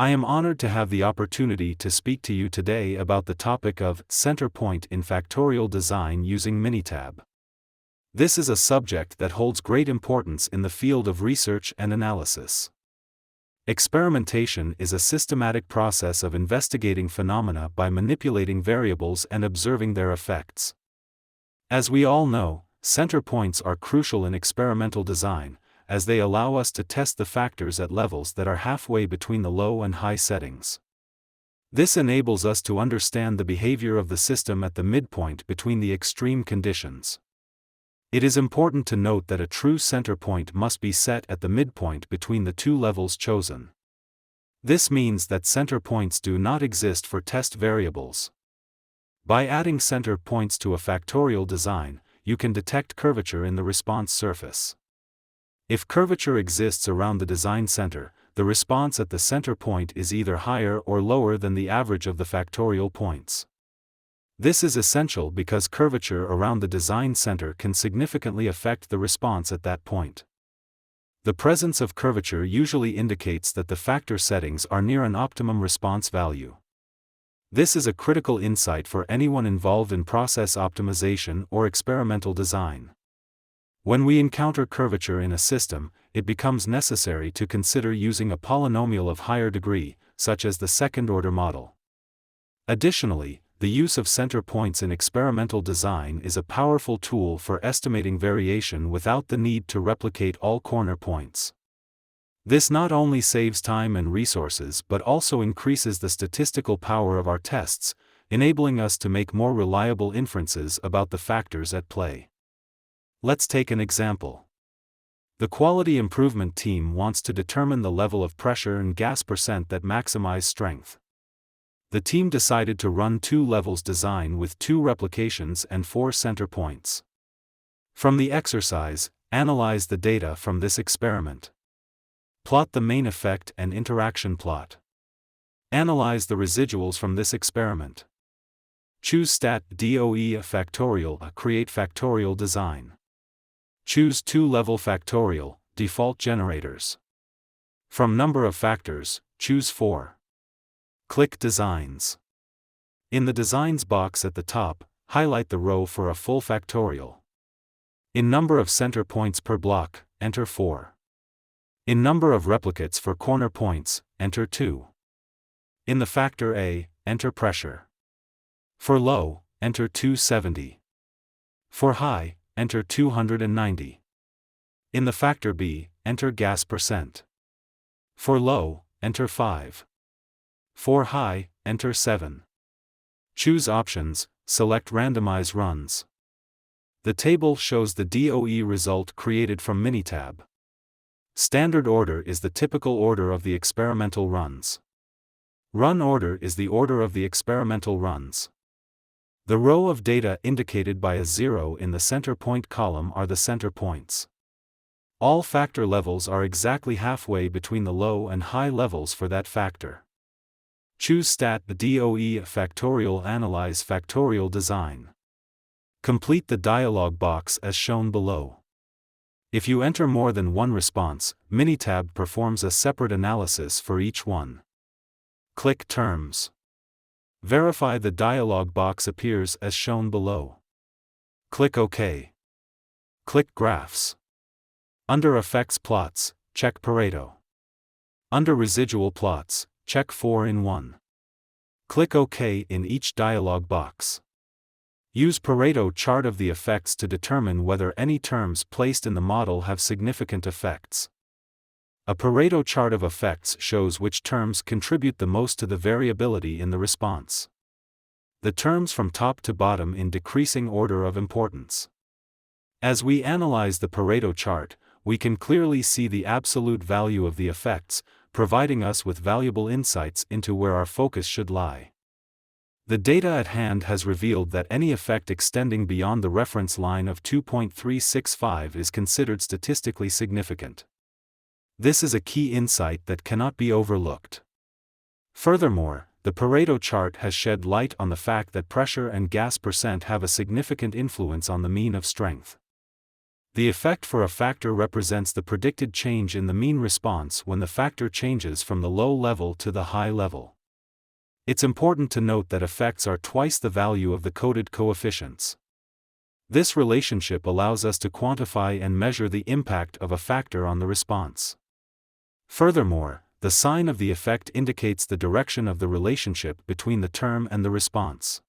I am honored to have the opportunity to speak to you today about the topic of center point in factorial design using Minitab. This is a subject that holds great importance in the field of research and analysis. Experimentation is a systematic process of investigating phenomena by manipulating variables and observing their effects. As we all know, center points are crucial in experimental design, as they allow us to test the factors at levels that are halfway between the low and high settings. This enables us to understand the behavior of the system at the midpoint between the extreme conditions. It is important to note that a true center point must be set at the midpoint between the two levels chosen. This means that center points do not exist for test variables. By adding center points to a factorial design, you can detect curvature in the response surface. If curvature exists around the design center, the response at the center point is either higher or lower than the average of the factorial points. This is essential because curvature around the design center can significantly affect the response at that point. The presence of curvature usually indicates that the factor settings are near an optimum response value. This is a critical insight for anyone involved in process optimization or experimental design. When we encounter curvature in a system, it becomes necessary to consider using a polynomial of higher degree, such as the second-order model. Additionally, the use of center points in experimental design is a powerful tool for estimating variation without the need to replicate all corner points. This not only saves time and resources but also increases the statistical power of our tests, enabling us to make more reliable inferences about the factors at play. Let's take an example. The quality improvement team wants to determine the level of pressure and gas percent that maximize strength. The team decided to run 2 levels design with 2 replications and 4 center points. From the exercise, analyze the data from this experiment. Plot the main effect and interaction plot. Analyze the residuals from this experiment. Choose stat DOE factorial, create factorial design. Choose 2-level factorial, default generators. From number of factors, choose 4. Click Designs. In the Designs box at the top, highlight the row for a full factorial. In number of center points per block, enter 4. In number of replicates for corner points, enter 2. In the factor A, enter pressure. For low, enter 270. For high, enter 290. In the factor B, enter gas percent. For low, enter 5. For high, enter 7. Choose options, select randomize runs. The table shows the DOE result created from Minitab. Standard order is the typical order of the experimental runs. Run order is the order of the experimental runs. The row of data indicated by a 0 in the center point column are the center points. All factor levels are exactly halfway between the low and high levels for that factor. Choose stat DOE factorial, analyze factorial design. Complete the dialog box as shown below. If you enter more than one response, Minitab performs a separate analysis for each one. Click Terms. Verify the dialog box appears as shown below. Click OK. Click Graphs. Under Effects Plots, check Pareto. Under Residual Plots, check 4 in 1. Click OK in each dialog box. Use Pareto chart of the effects to determine whether any terms placed in the model have significant effects. A Pareto chart of effects shows which terms contribute the most to the variability in the response. The terms from top to bottom in decreasing order of importance. As we analyze the Pareto chart, we can clearly see the absolute value of the effects, providing us with valuable insights into where our focus should lie. The data at hand has revealed that any effect extending beyond the reference line of 2.365 is considered statistically significant. This is a key insight that cannot be overlooked. Furthermore, the Pareto chart has shed light on the fact that pressure and gas percent have a significant influence on the mean of strength. The effect for a factor represents the predicted change in the mean response when the factor changes from the low level to the high level. It's important to note that effects are twice the value of the coded coefficients. This relationship allows us to quantify and measure the impact of a factor on the response. Furthermore, the sign of the effect indicates the direction of the relationship between the term and the response.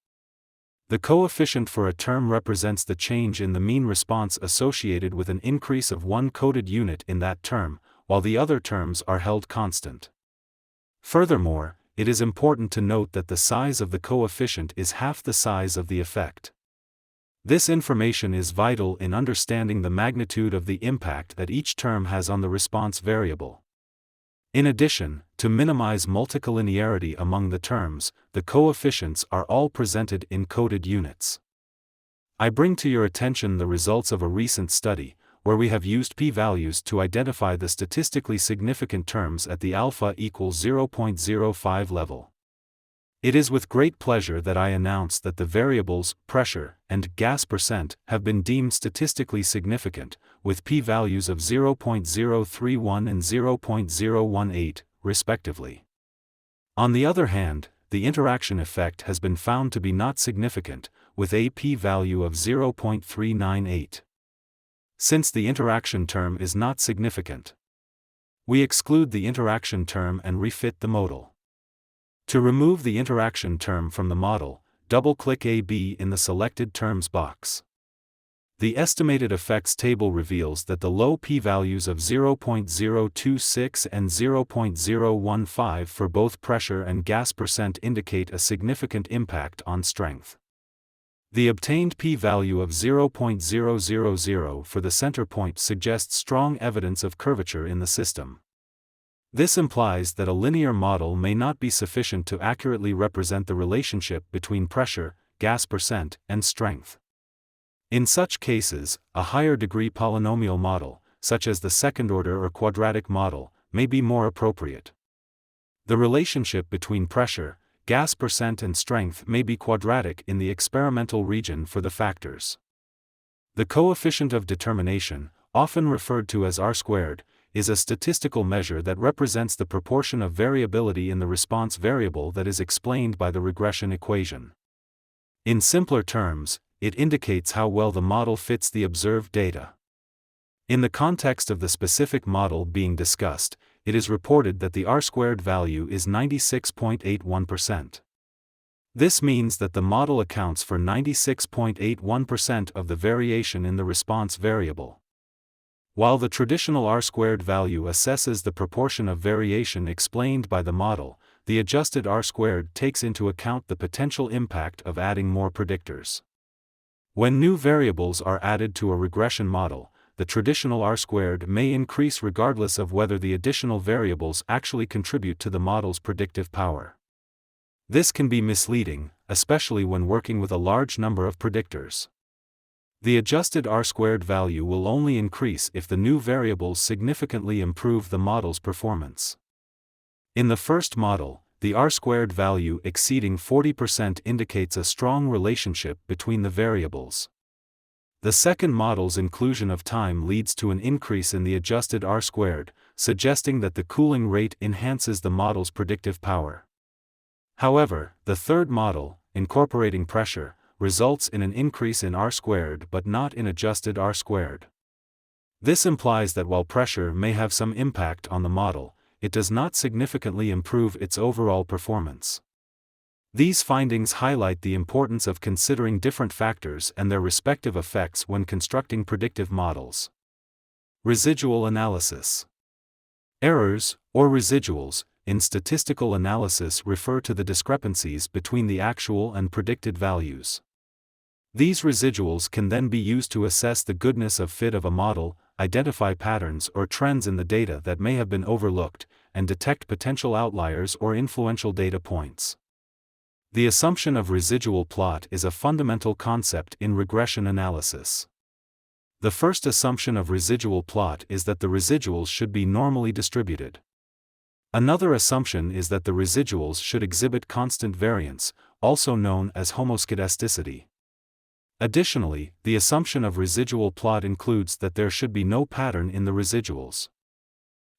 The coefficient for a term represents the change in the mean response associated with an increase of one coded unit in that term, while the other terms are held constant. Furthermore, it is important to note that the size of the coefficient is half the size of the effect. This information is vital in understanding the magnitude of the impact that each term has on the response variable. In addition, to minimize multicollinearity among the terms, the coefficients are all presented in coded units. I bring to your attention the results of a recent study, where we have used p-values to identify the statistically significant terms at the alpha equals 0.05 level. It is with great pleasure that I announce that the variables, pressure, and gas percent, have been deemed statistically significant, with p-values of 0.031 and 0.018, respectively. On the other hand, the interaction effect has been found to be not significant, with a p-value of 0.398. Since the interaction term is not significant, we exclude the interaction term and refit the model. To remove the interaction term from the model, double-click AB in the Selected Terms box. The estimated effects table reveals that the low p-values of 0.026 and 0.015 for both pressure and gas percent indicate a significant impact on strength. The obtained p-value of 0.000 for the center point suggests strong evidence of curvature in the system. This implies that a linear model may not be sufficient to accurately represent the relationship between pressure, gas percent, and strength. In such cases, a higher degree polynomial model, such as the second-order or quadratic model, may be more appropriate. The relationship between pressure, gas percent and strength may be quadratic in the experimental region for the factors. The coefficient of determination, often referred to as R-squared, is a statistical measure that represents the proportion of variability in the response variable that is explained by the regression equation. In simpler terms, it indicates how well the model fits the observed data. In the context of the specific model being discussed, it is reported that the R-squared value is 96.81%. This means that the model accounts for 96.81% of the variation in the response variable. While the traditional R-squared value assesses the proportion of variation explained by the model, the adjusted R-squared takes into account the potential impact of adding more predictors. When new variables are added to a regression model, the traditional R-squared may increase regardless of whether the additional variables actually contribute to the model's predictive power. This can be misleading, especially when working with a large number of predictors. The adjusted R-squared value will only increase if the new variables significantly improve the model's performance. In the first model, the R-squared value exceeding 40% indicates a strong relationship between the variables. The second model's inclusion of time leads to an increase in the adjusted R-squared, suggesting that the cooling rate enhances the model's predictive power. However, the third model, incorporating pressure, results in an increase in R-squared but not in adjusted R-squared. This implies that while pressure may have some impact on the model, it does not significantly improve its overall performance. These findings highlight the importance of considering different factors and their respective effects when constructing predictive models. Residual analysis. Errors, or residuals, in statistical analysis refer to the discrepancies between the actual and predicted values. These residuals can then be used to assess the goodness of fit of a model, identify patterns or trends in the data that may have been overlooked, and detect potential outliers or influential data points. The assumption of residual plot is a fundamental concept in regression analysis. The first assumption of residual plot is that the residuals should be normally distributed. Another assumption is that the residuals should exhibit constant variance, also known as homoscedasticity. Additionally, the assumption of residual plot includes that there should be no pattern in the residuals.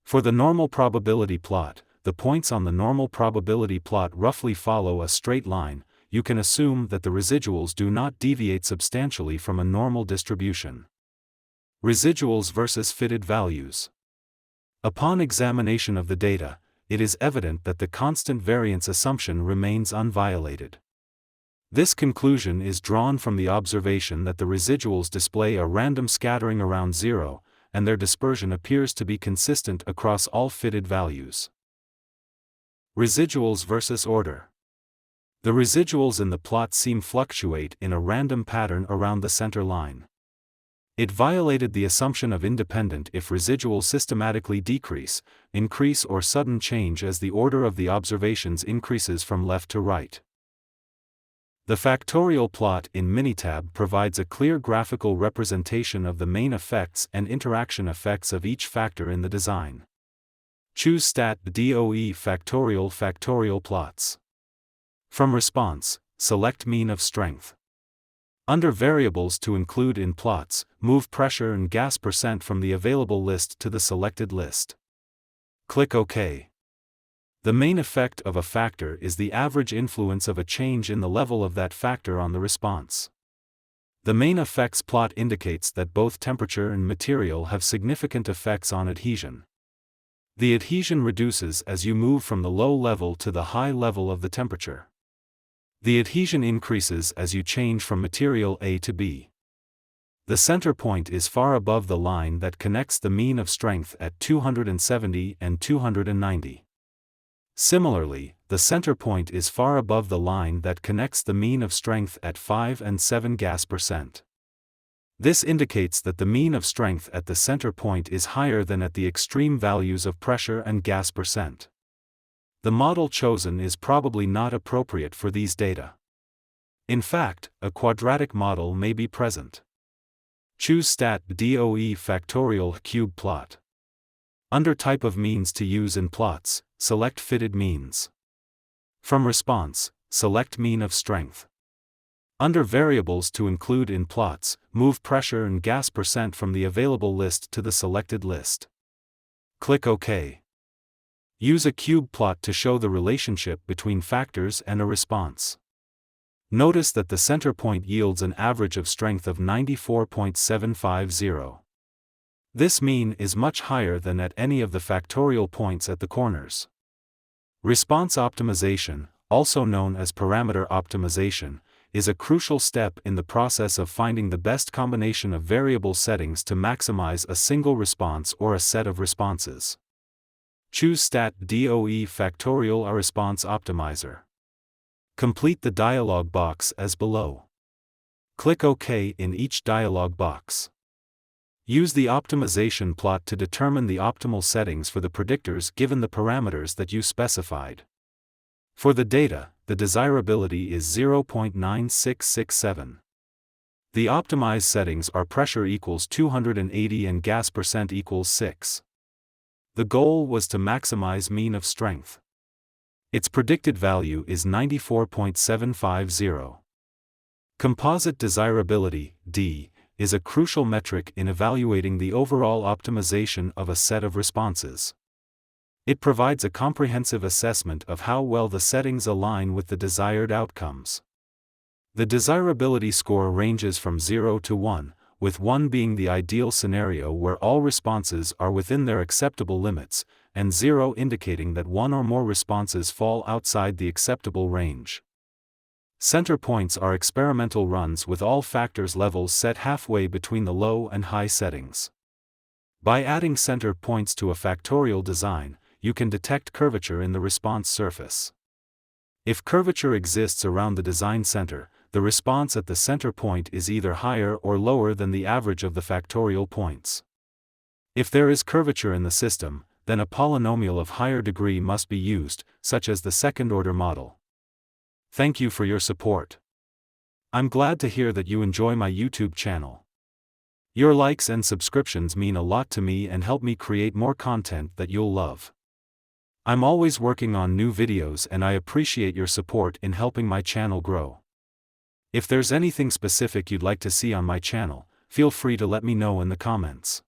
For the normal probability plot, the points on the normal probability plot roughly follow a straight line. You can assume that the residuals do not deviate substantially from a normal distribution. Residuals versus fitted values. Upon examination of the data, it is evident that the constant variance assumption remains unviolated. This conclusion is drawn from the observation that the residuals display a random scattering around zero, and their dispersion appears to be consistent across all fitted values. Residuals versus order. The residuals in the plot seem fluctuate in a random pattern around the center line. It violated the assumption of independent if residuals systematically decrease, increase or sudden change as the order of the observations increases from left to right. The factorial plot in Minitab provides a clear graphical representation of the main effects and interaction effects of each factor in the design. Choose Stat DOE Factorial plots. From response, select mean of strength. Under variables to include in plots, move pressure and gas percent from the available list to the selected list. Click OK. The main effect of a factor is the average influence of a change in the level of that factor on the response. The main effects plot indicates that both temperature and material have significant effects on adhesion. The adhesion reduces as you move from the low level to the high level of the temperature. The adhesion increases as you change from material A to B. The center point is far above the line that connects the mean of strength at 270 and 290. Similarly, the center point is far above the line that connects the mean of strength at 5 and 7 gas percent. This indicates that the mean of strength at the center point is higher than at the extreme values of pressure and gas percent. The model chosen is probably not appropriate for these data. In fact, a quadratic model may be present. Choose Stat DOE Factorial Cube Plot. Under Type of Means to use in plots, select Fitted Means. From Response, select Mean of Strength. Under Variables to include in plots, move pressure and gas percent from the available list to the selected list. Click OK. Use a cube plot to show the relationship between factors and a response. Notice that the center point yields an average of strength of 94.750. This mean is much higher than at any of the factorial points at the corners. Response optimization, also known as parameter optimization, is a crucial step in the process of finding the best combination of variable settings to maximize a single response or a set of responses. Choose Stat DOE Factorial a Response Optimizer. Complete the dialog box as below. Click OK in each dialog box. Use the optimization plot to determine the optimal settings for the predictors given the parameters that you specified. For the data, the desirability is 0.9667. The optimized settings are pressure equals 280 and gas percent equals 6. The goal was to maximize mean of strength. Its predicted value is 94.750. Composite desirability, D, is a crucial metric in evaluating the overall optimization of a set of responses. It provides a comprehensive assessment of how well the settings align with the desired outcomes. The desirability score ranges from 0 to 1, with 1 being the ideal scenario where all responses are within their acceptable limits, and 0 indicating that one or more responses fall outside the acceptable range. Center points are experimental runs with all factors levels set halfway between the low and high settings. By adding center points to a factorial design, you can detect curvature in the response surface. If curvature exists around the design center, the response at the center point is either higher or lower than the average of the factorial points. If there is curvature in the system, then a polynomial of higher degree must be used, such as the second-order model. Thank you for your support. I'm glad to hear that you enjoy my YouTube channel. Your likes and subscriptions mean a lot to me and help me create more content that you'll love. I'm always working on new videos and I appreciate your support in helping my channel grow. If there's anything specific you'd like to see on my channel, feel free to let me know in the comments.